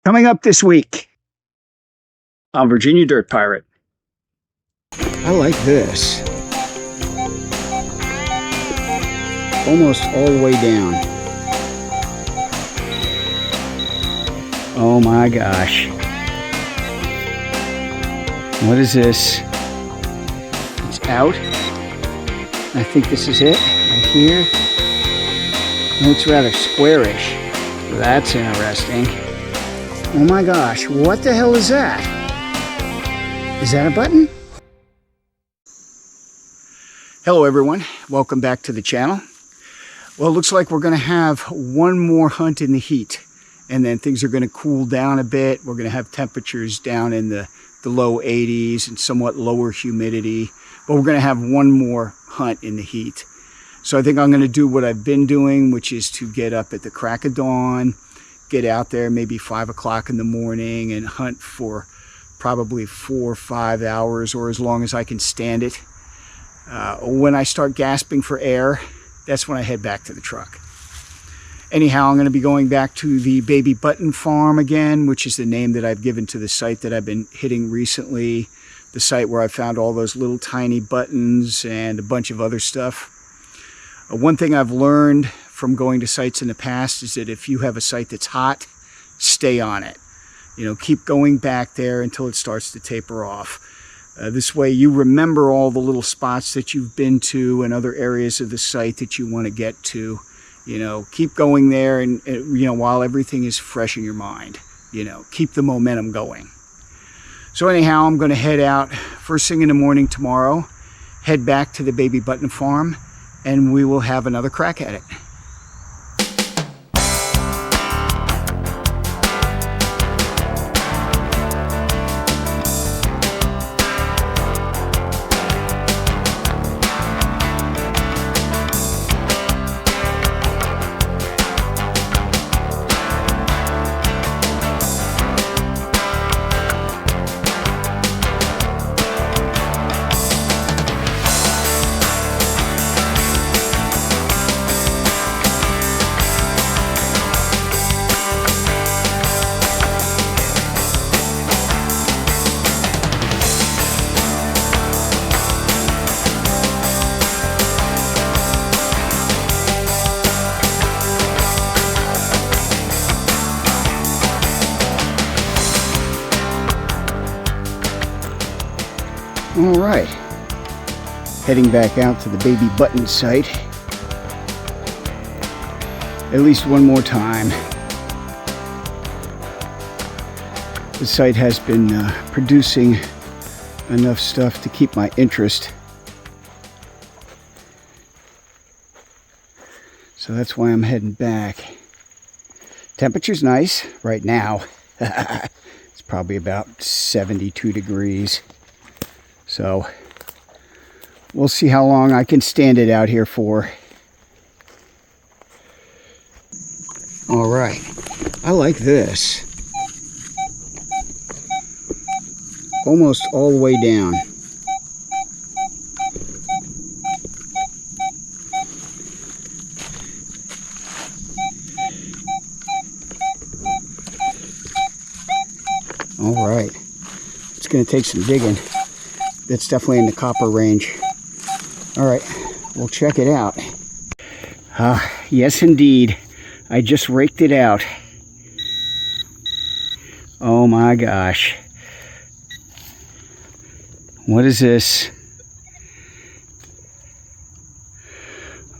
Coming up this week on Virginia Dirt Pirate. I like this. Almost all the way down. Oh my gosh. What is this? It's out. I think this is it right here. Oh, it's rather squarish. That's interesting. Oh my gosh, what the hell is that? Is that a button? Hello everyone, welcome back to the channel. Well, it looks like we're going to have one more hunt in the heat, and then things are going to cool down a bit. We're going to have temperatures down in the low 80s and somewhat lower humidity, but we're going to have one more hunt in the heat. So I think I'm going to do what I've been doing, which is to get up at the crack of dawn, get out there maybe 5 o'clock in the morning and hunt for probably 4 or 5 hours, or as long as I can stand it. When I start gasping for air, that's when I head back to the truck. Anyhow, I'm going to be going back to the Baby Button Farm again, which is the name that I've given to the site that I've been hitting recently. The site where I found all those little tiny buttons and a bunch of other stuff. One thing I've learned from going to sites in the past is that if you have a site that's hot, stay on it. You know, keep going back there until it starts to taper off. This way you remember all the little spots that you've been to and other areas of the site that you want to get to. You know, keep going there and you know, while everything is fresh in your mind. You know, keep the momentum going. So anyhow, I'm going to head out first thing in the morning tomorrow, head back to the Baby Button Farm, and we will have another crack at it. All right, heading back out to the Baby Button site, at least one more time. The site has been producing enough stuff to keep my interest. So that's why I'm heading back. Temperature's nice right now. It's probably about 72 degrees. So we'll see how long I can stand it out here for. All right, I like this. Almost all the way down. All right, it's going to take some digging. That's definitely in the copper range. All right, we'll check it out. Yes, indeed. I just raked it out. Oh my gosh. What is this?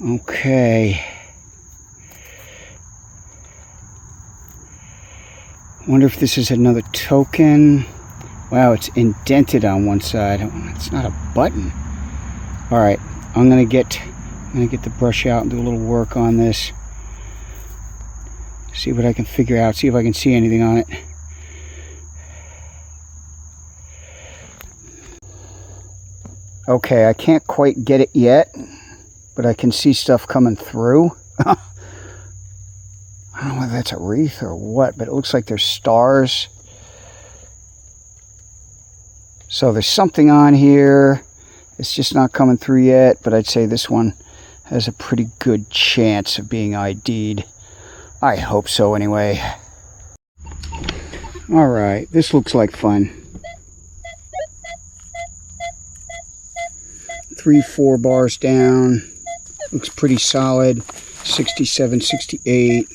Okay. Wonder if this is another token. Wow, it's indented on one side. It's not a button. All right, I'm gonna get the brush out and do a little work on this. See what I can figure out. See if I can see anything on it. Okay, I can't quite get it yet, but I can see stuff coming through. I don't know whether that's a wreath or what, but it looks like there's stars. So there's something on here. It's just not coming through yet, but I'd say this one has a pretty good chance of being ID'd. I hope so anyway. All right, this looks like fun. 3-4 bars down. Looks pretty solid. 67, 68.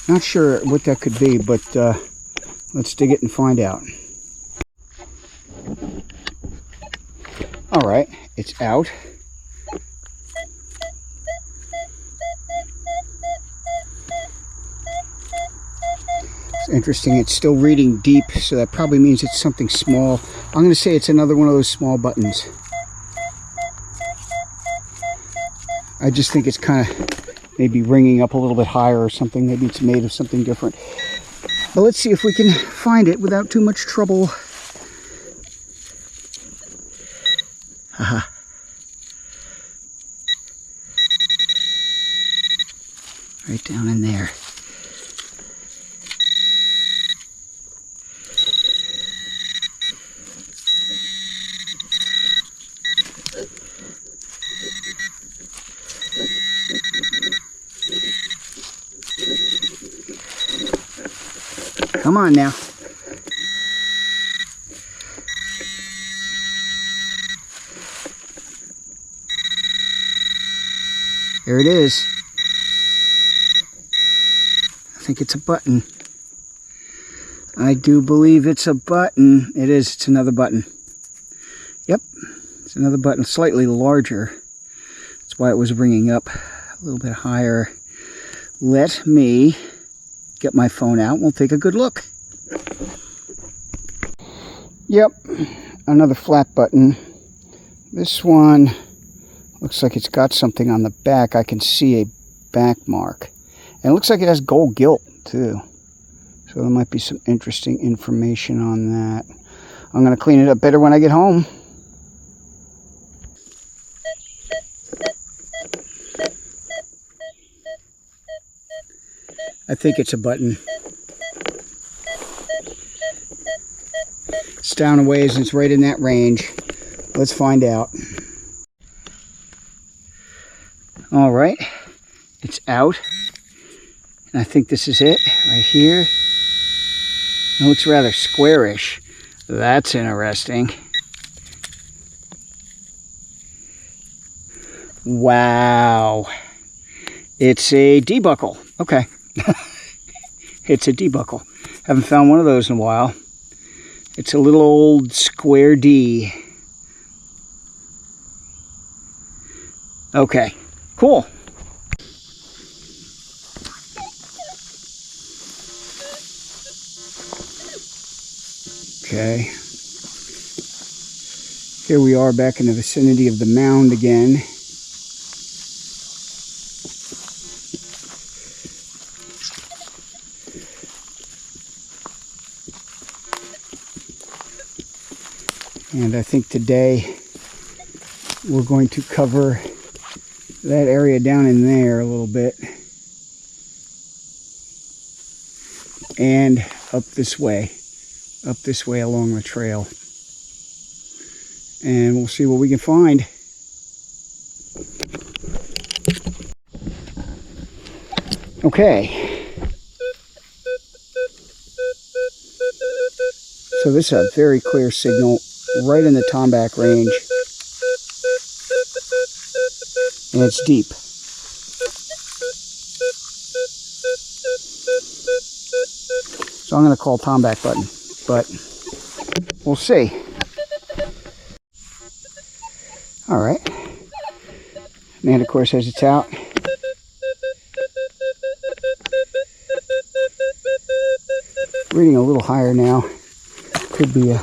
Not sure what that could be, but let's dig it and find out. All right, it's out. It's interesting, it's still reading deep, so that probably means it's something small. I'm going to say it's another one of those small buttons. I just think it's kind of maybe ringing up a little bit higher or something. Maybe it's made of something different. But let's see if we can find it without too much trouble. Haha. Right down in there. Come on now. There it is. I think it's a button. I do believe it's a button. It is. It's another button. Yep. It's another button, slightly larger. That's why it was ringing up a little bit higher. Let me get my phone out. We'll take a good look. Yep. Another flat button. This one looks like it's got something on the back. I can see a back mark. And it looks like it has gold gilt too. So there might be some interesting information on that. I'm going to clean it up better when I get home. I think it's a button. It's down a ways and it's right in that range. Let's find out. All right, it's out. And I think this is it right here. It looks rather squarish. That's interesting. Wow. It's a D-buckle. Okay. It's a D-buckle. Haven't found one of those in a while. It's a little old square D. Okay, cool. Okay. Here we are back in the vicinity of the mound again. And I think today we're going to cover that area down in there a little bit. And up this way along the trail. And we'll see what we can find. Okay. So this is a very clear signal right in the tomback range. And it's deep. So I'm going to call tomback button, but we'll see. All right. Manticore says it's out. Reading a little higher now. Could be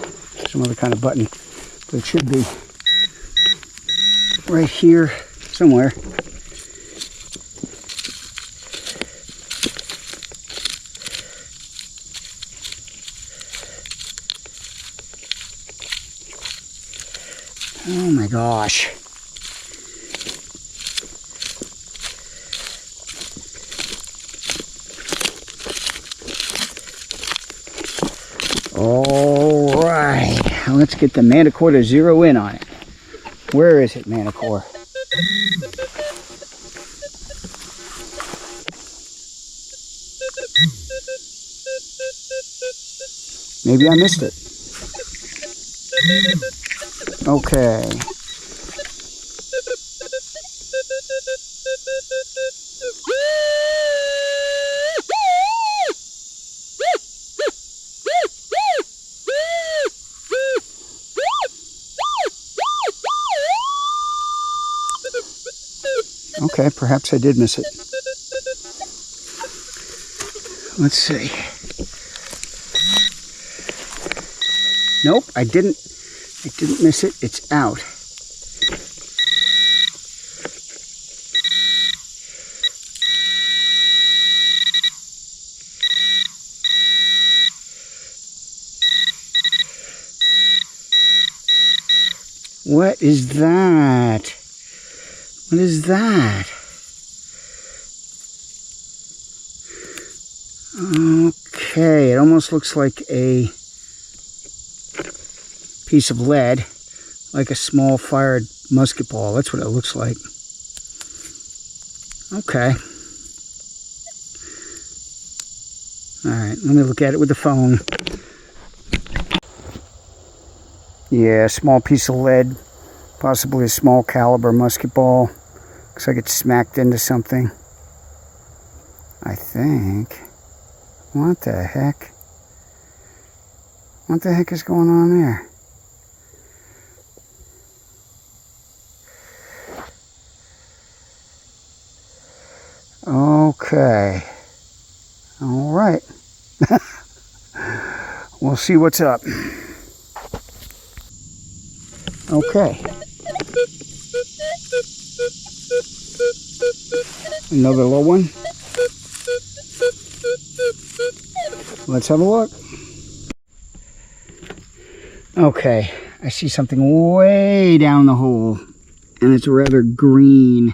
some other kind of button, but it should be right here somewhere. Oh my gosh. All right, let's get the manticore to zero in on it. Where is it, manticore? Maybe I missed it. Okay. Okay, perhaps I did miss it. Let's see. Nope, I didn't miss it. It's out. What is that? What is that? Okay, it almost looks like a piece of lead, like a small fired musket ball. That's what it looks like. Okay. Alright, let me look at it with the phone. Yeah, small piece of lead, possibly a small caliber musket ball. Looks like it smacked into something, I think. What the heck? What the heck is going on there? Okay. All right. We'll see what's up. Okay. Another low one. Let's have a look. Okay, I see something way down the hole, and it's rather green.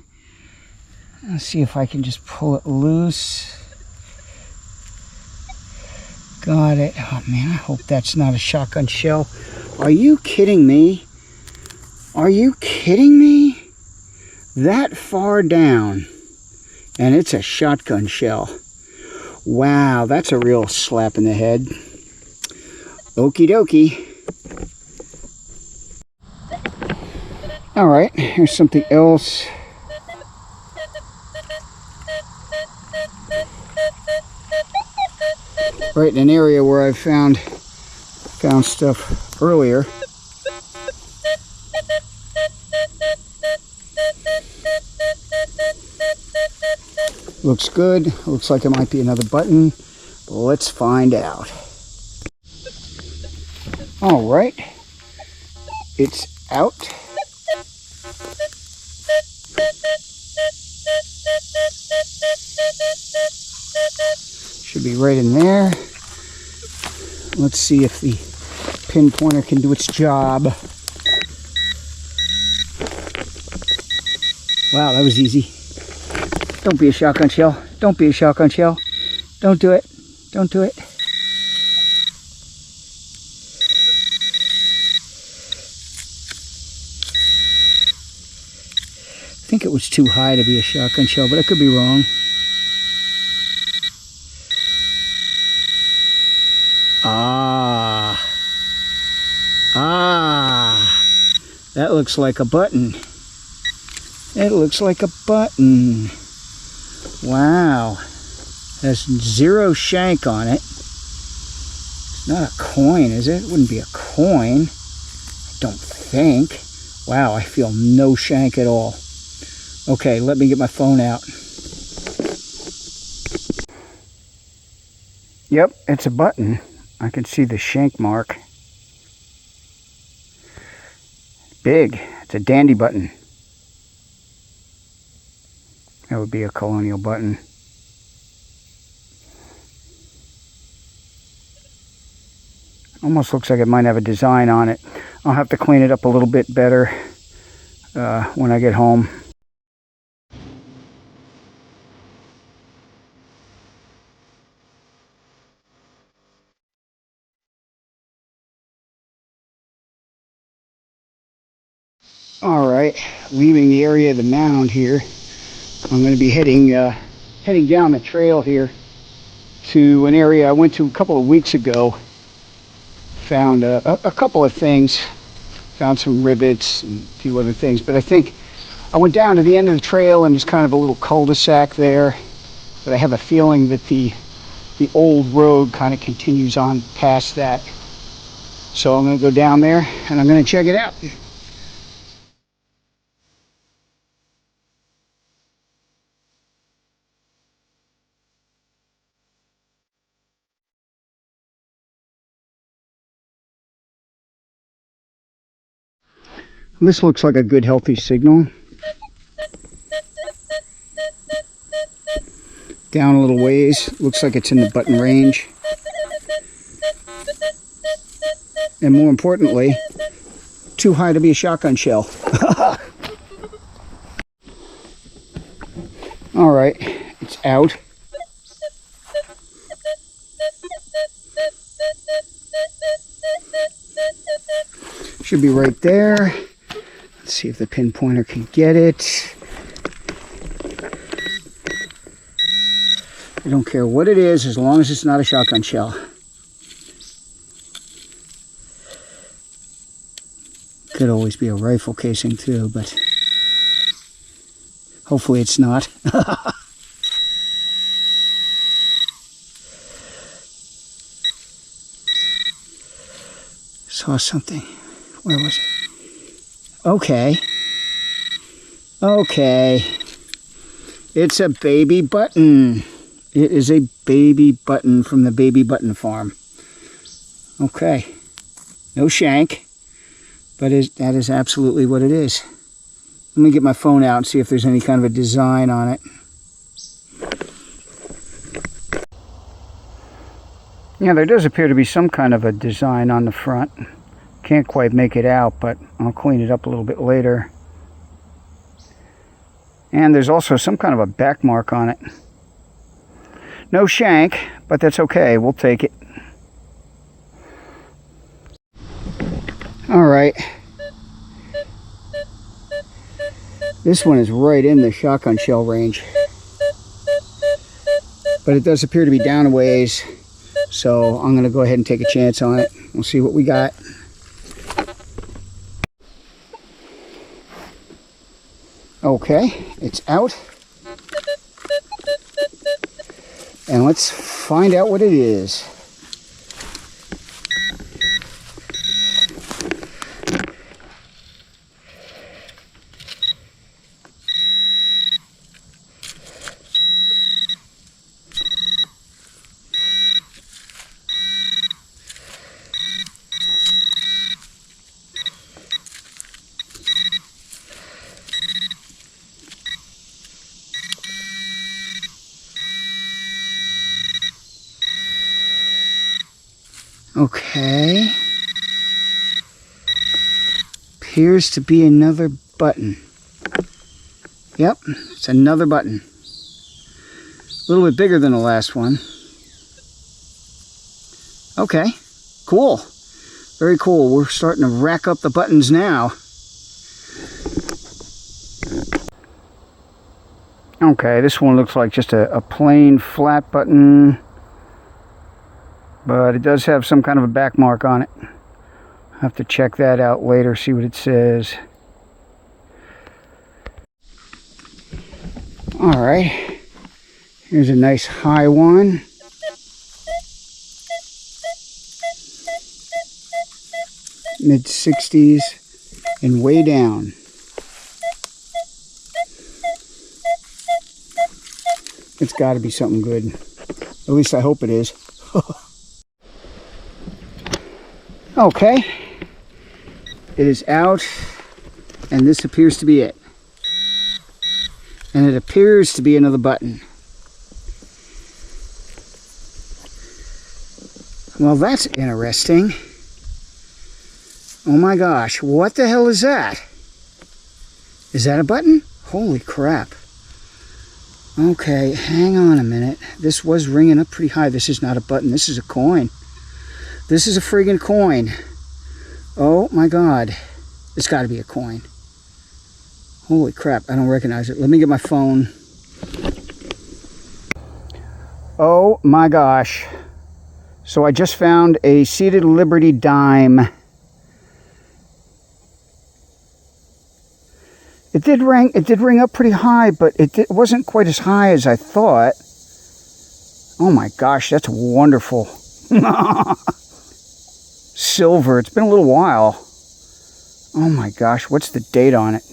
Let's see if I can just pull it loose. Got it. Oh man, I hope that's not a shotgun shell. Are you kidding me? Are you kidding me? That far down, and it's a shotgun shell. Wow, that's a real slap in the head. Okie dokie. All right, here's something else. Right in an area where I found stuff earlier. Looks good. Looks like it might be another button. Let's find out. All right, it's out. Should be right in there. Let's see if the pinpointer can do its job. Wow, that was easy. Don't be a shotgun shell. Don't be a shotgun shell. Don't do it. Don't do it. I think it was too high to be a shotgun shell, but I could be wrong. That looks like a button. It looks like a button. Wow. Has zero shank on it. It's not a coin, is it? It wouldn't be a coin. I don't think. Wow, I feel no shank at all. Okay, let me get my phone out. Yep, it's a button. I can see the shank mark. Big. It's a dandy button. That would be a colonial button. Almost looks like it might have a design on it. I'll have to clean it up a little bit better when I get home. All right, leaving the area of the mound here, I'm going to be heading down the trail here to an area I went to a couple of weeks ago. found a couple of things. Found some rivets and a few other things, but I think I went down to the end of the trail and there's kind of a little cul-de-sac there, but I have a feeling that the old road kind of continues on past that. So I'm going to go down there and I'm going to check it out. This looks like a good healthy signal. Down a little ways, looks like it's in the button range. And more importantly, too high to be a shotgun shell. All right, it's out. Should be right there. Let's see if the pinpointer can get it. I don't care what it is as long as it's not a shotgun shell. Could always be a rifle casing too, but hopefully it's not. Saw something. Where was it? Okay. Okay. It's a baby button. It is a baby button from the baby button farm. Okay. No shank, but that is absolutely what it is. Let me get my phone out and see if there's any kind of a design on it. Yeah, there does appear to be some kind of a design on the front. Can't quite make it out, but I'll clean it up a little bit later. And there's also some kind of a back mark on it. No shank, but that's okay. We'll take it. All right. This one is right in the shotgun shell range. But it does appear to be down a ways. So I'm going to go ahead and take a chance on it. We'll see what we got. Okay, it's out. And let's find out what it is. Okay. Appears to be another button. Yep, it's another button. A little bit bigger than the last one. Okay, cool. Very cool. We're starting to rack up the buttons now. Okay, this one looks like just a plain flat button. But it does have some kind of a back mark on it. I'll have to check that out later, see what it says. Alright, here's a nice high one. Mid-60s and way down. It's got to be something good. At least I hope it is. Okay, it is out, and this appears to be it. And it appears to be another button. Well, that's interesting. Oh my gosh, what the hell is that? Is that a button? Holy crap. Okay, hang on a minute. This was ringing up pretty high. This is not a button, this is a coin. This is a friggin' coin. Oh my god. It's got to be a coin. Holy crap, I don't recognize it. Let me get my phone. Oh my gosh. So I just found a seated Liberty dime. It did ring up pretty high, but it wasn't quite as high as I thought. Oh my gosh, that's wonderful. Silver. It's been a little while. Oh my gosh, what's the date on it?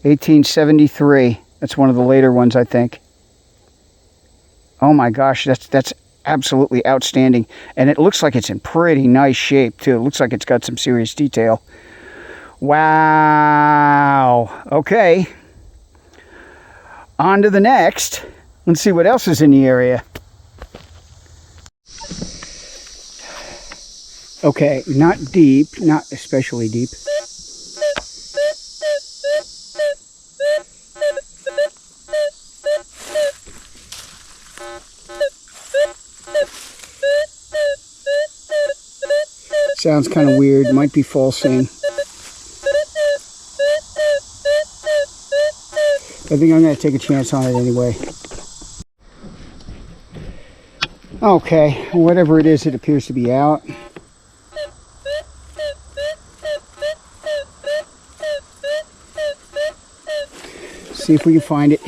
$1873. That's one of the later ones, I think. Oh my gosh, that's absolutely outstanding. And it looks like it's in pretty nice shape too. It looks like it's got some serious detail. Wow. Okay. On to the next. Let's see what else is in the area. Okay, not deep, not especially deep. Sounds kind of weird, might be falsing. I think I'm going to take a chance on it anyway. Okay, whatever it is, it appears to be out. See if we can find it.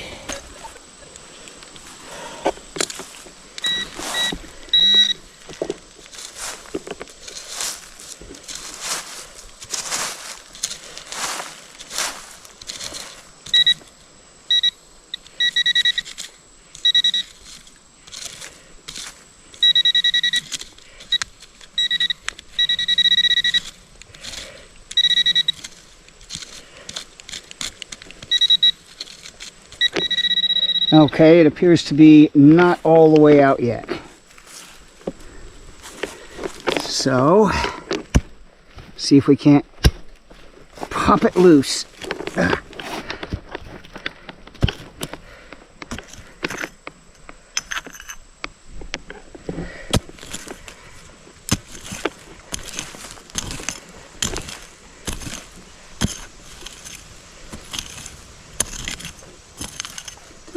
Okay, it appears to be not all the way out yet. So, see if we can't pop it loose.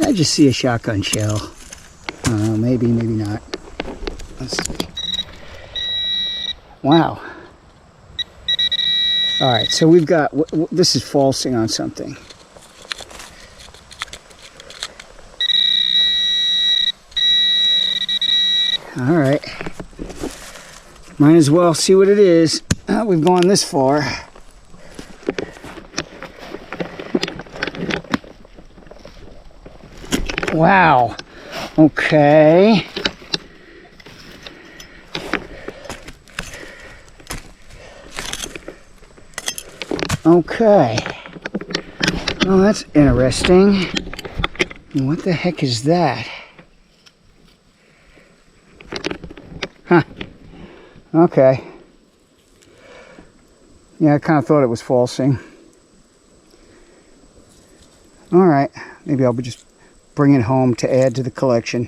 I just see a shotgun shell. Maybe, maybe not. Let's see. Wow. All right, so we've got, this is falsing on something. All right. Might as well see what it is. We've gone this far. Wow. Okay. Okay. Well, that's interesting. What the heck is that? Huh. Okay. Yeah, I kind of thought it was falsing. All right. Maybe I'll just bring it home to add to the collection.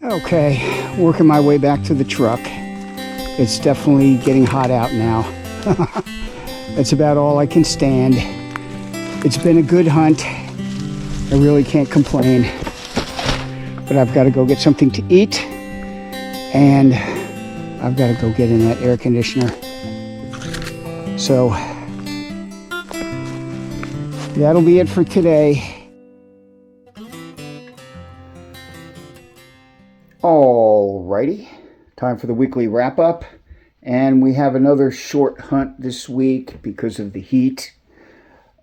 Okay, working my way back to the truck. It's definitely getting hot out now. That's about all I can stand. It's been a good hunt. I really can't complain. But I've got to go get something to eat. And I've got to go get in that air conditioner. So, that'll be it for today. Alrighty, time for the weekly wrap-up, and we have another short hunt this week because of the heat.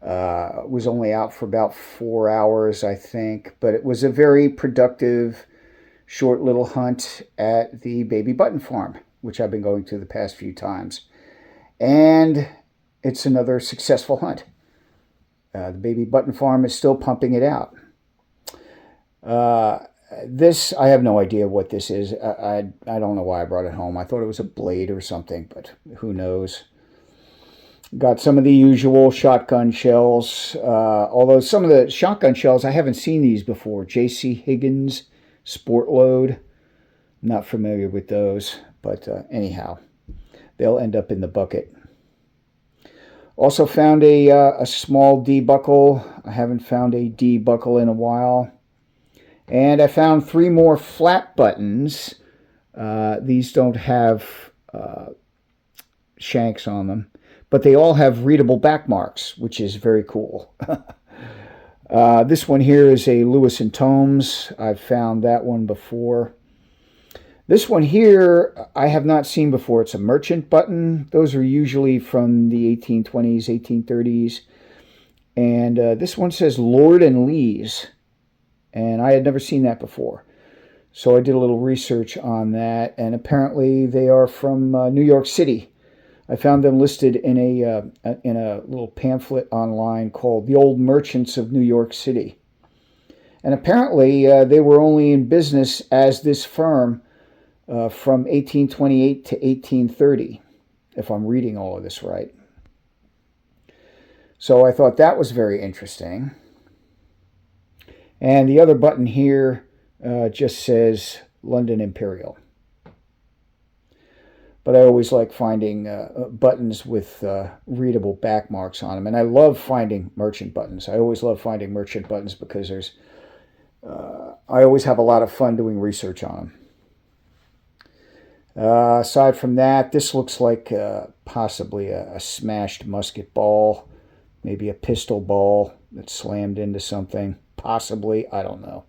Was only out for about 4 hours, I think, but it was a very productive, short little hunt at the Baby Button Farm, which I've been going to the past few times, and it's another successful hunt. The baby button farm is still pumping it out. This, I have no idea what this is. I don't know why I brought it home. I thought it was a blade or something, but who knows. Got some of the usual shotgun shells, although some of the shotgun shells, I haven't seen these before. J.C. Higgins Sport Load. Not familiar with those, but anyhow, they'll end up in the bucket. Also found a small D buckle. I haven't found a D buckle in a while. And I found 3 more flat buttons. These don't have shanks on them, but they all have readable back marks, which is very cool. This one here is a Lewis and Tomes. I've found that one before. This one here I have not seen before. It's a merchant button. Those are usually from the 1820s, 1830s. And this one says Lord and Lee's. And I had never seen that before. So I did a little research on that. And apparently they are from New York City. I found them listed in a little pamphlet online called The Old Merchants of New York City. And apparently they were only in business as this firm from 1828 to 1830, if I'm reading all of this right. So I thought that was very interesting. And the other button here just says London Imperial. But I always like finding buttons with readable back marks on them. And I love finding merchant buttons. I always love finding merchant buttons because I always have a lot of fun doing research on them. Aside from that, this looks like possibly a smashed musket ball, maybe a pistol ball that slammed into something. Possibly, I don't know.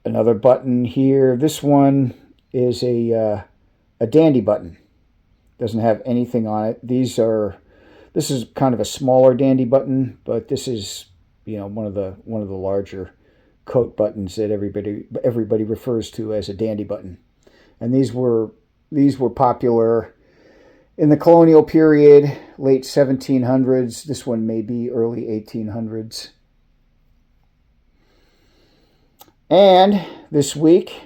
Another button here. This one is a dandy button. Doesn't have anything on it. This is kind of a smaller dandy button, but this is, one of the larger coat buttons that everybody refers to as a dandy button. And these were popular in the colonial period, late 1700s. This one may be early 1800s. And this week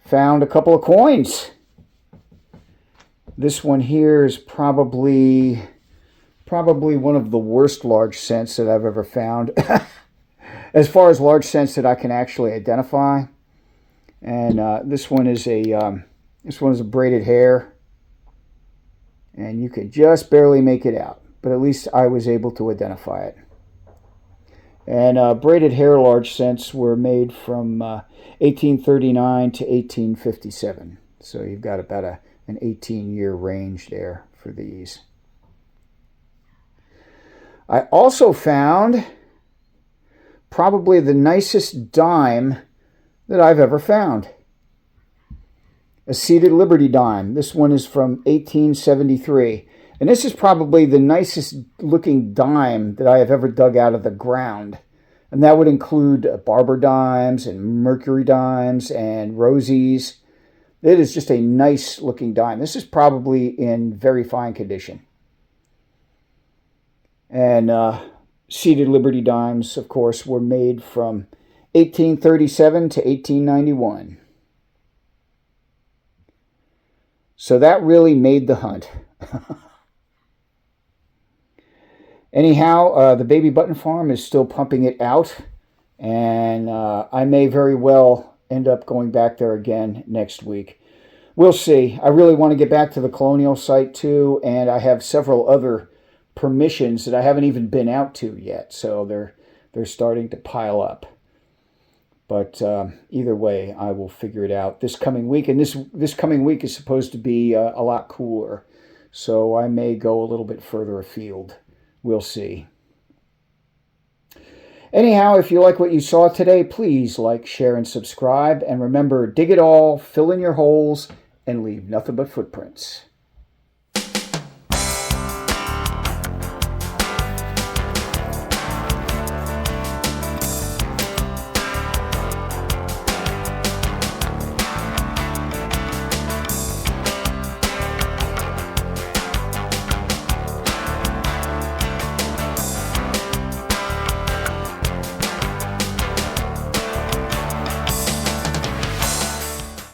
found a couple of coins. This one here is probably one of the worst large cents that I've ever found. As far as large cents that I can actually identify. And this one is a braided hair. And you could just barely make it out. But at least I was able to identify it. And braided hair large cents were made from 1839 to 1857. So you've got about an 18-year range there for these. I also found probably the nicest dime that I've ever found. A seated Liberty dime. This one is from 1873. And this is probably the nicest looking dime that I have ever dug out of the ground. And that would include Barber dimes and Mercury dimes and Rosies. It is just a nice looking dime. This is probably in very fine condition. And seated Liberty dimes, of course, were made from 1837 to 1891. So that really made the hunt. Anyhow, the baby button farm is still pumping it out. And I may very well end up going back there again next week. We'll see. I really want to get back to the colonial site too. And I have several other permissions that I haven't even been out to yet. So they're starting to pile up. But either way, I will figure it out this coming week. And this coming week is supposed to be a lot cooler. So I may go a little bit further afield. We'll see. Anyhow, if you like what you saw today, please like, share, and subscribe. And remember, dig it all, fill in your holes, and leave nothing but footprints.